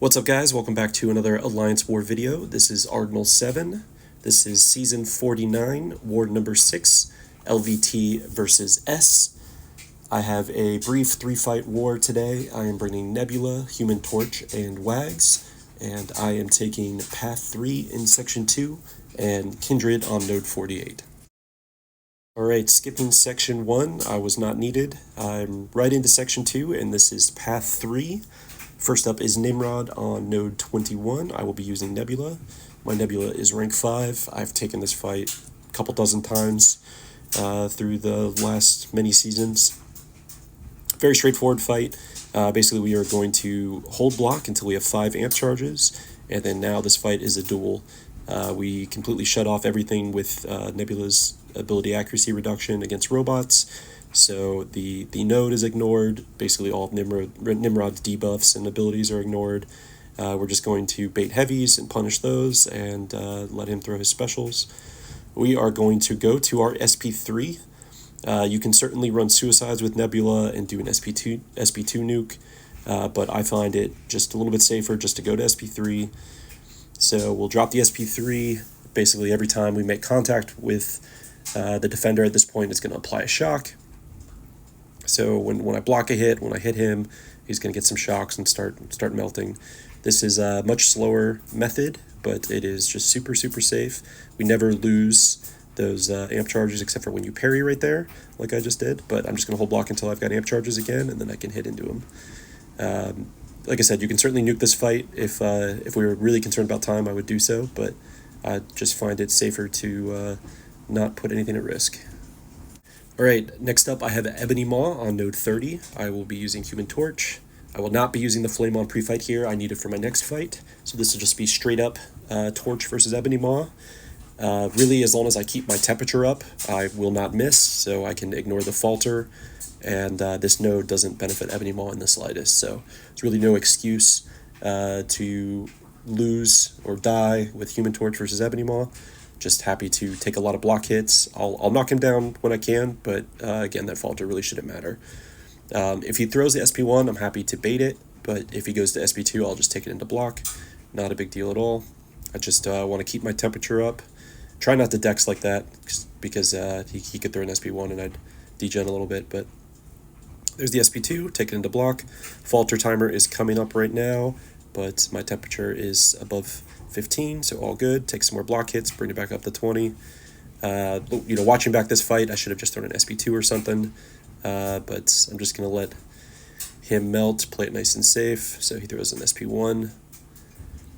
What's up, guys? Welcome back to another Alliance War video. This is Argnal 7. This is Season 49, War number 6, LVT versus S. I have a brief 3-fight war today. I am bringing Nebula, Human Torch, and Wags, and I am taking Path 3 in Section 2 and Kindred on Node 48. Alright, skipping Section 1, I was not needed. I'm right into Section 2, and this is Path 3. First up is Nimrod on Node 21. I will be using Nebula. My Nebula is rank 5. I've taken this fight a couple dozen times through the last many seasons. Very straightforward fight. Basically, we are going to hold block until we have 5 amp charges, and then now this fight is a duel. We completely shut off everything with Nebula's ability accuracy reduction against robots. So the node is ignored. Basically all of Nimrod's debuffs and abilities are ignored. We're just going to bait heavies and punish those and let him throw his specials. We are going to go to our SP3. You can certainly run suicides with Nebula and do an SP2 nuke, but I find it just a little bit safer just to go to SP3. So we'll drop the SP3. Basically every time we make contact with the defender at this point, it's going to apply a shock. So when I block a hit, when I hit him, he's going to get some shocks and start melting. This is a much slower method, but it is just super safe. We never lose those amp charges except for when you parry right there, like I just did. But I'm just going to hold block until I've got amp charges again, and then I can hit into him. Like I said, you can certainly nuke this fight. If we were really concerned about time, I would do so, but I just find it safer to not put anything at risk. Alright, next up I have Ebony-Maw on Node 30. I will be using Human Torch. I will not be using the Flame on pre-fight here. I need it for my next fight. So this will just be straight up Torch versus Ebony-Maw. Really, as long as I keep my temperature up, I will not miss, so I can ignore the falter. And this node doesn't benefit Ebony-Maw in the slightest. So there's really no excuse to lose or die with Human Torch versus Ebony-Maw. Just happy to take a lot of block hits. I'll knock him down when I can, but again, that falter really shouldn't matter. If he throws the SP1, I'm happy to bait it, but if he goes to SP2, I'll just take it into block. Not a big deal at all. I just want to keep my temperature up. Try not to dex like that, because he could throw an SP1 and I'd degen a little bit, but there's the SP2, take it into block. Falter timer is coming up right now, but my temperature is above 15, so all good. Take some more block hits, bring it back up to 20. Watching back this fight, I should have just thrown an SP2 or something, but I'm just going to let him melt, play it nice and safe. So he throws an SP1.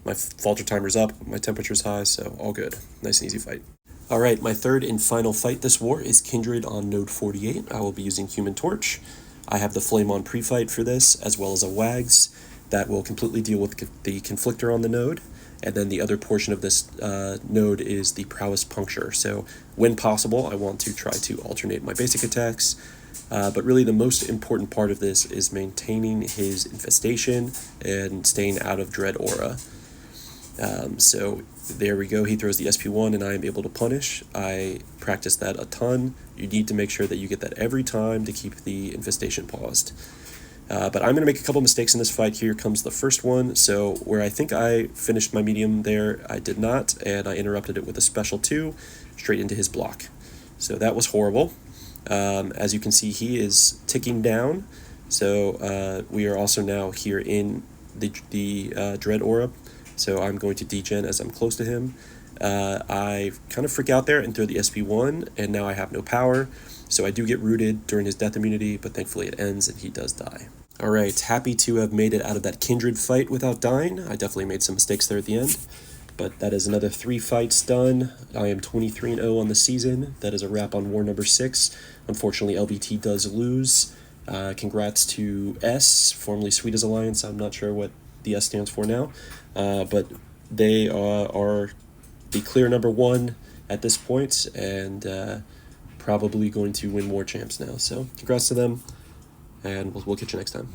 My falter timer's up, my temperature's high, so all good. Nice and easy fight. Alright, my third and final fight this war is Kindred on Node 48. I will be using Human Torch. I have the Flame on pre-fight for this, as well as a Wags that will completely deal with the Conflictor on the node. And then the other portion of this node is the Prowess Puncture. So when possible, I want to try to alternate my basic attacks. But really the most important part of this is maintaining his infestation and staying out of Dread Aura. So there we go. He throws the SP1 and I am able to punish. I practice that a ton. You need to make sure that you get that every time to keep the infestation paused. But I'm going to make a couple mistakes in this fight. Here comes the first one. So where I think I finished my medium there, I did not, and I interrupted it with a special 2 straight into his block. So that was horrible. As you can see, he is ticking down. So we are also now here in the Dread Aura. So I'm going to degen as I'm close to him. I kind of freak out there and throw the SP1, and now I have no power. So I do get rooted during his death immunity, but thankfully it ends and he does die. Alright, happy to have made it out of that Kindred fight without dying. I definitely made some mistakes there at the end, but that is another 3 fights done. I am 23-0 on the season. That is a wrap on war number 6. Unfortunately, LVT does lose. Congrats to S, formerly Sweetest Alliance. I'm not sure what the S stands for now, but they are the clear number 1 at this point, and probably going to win more champs now. So congrats to them, and we'll catch you next time.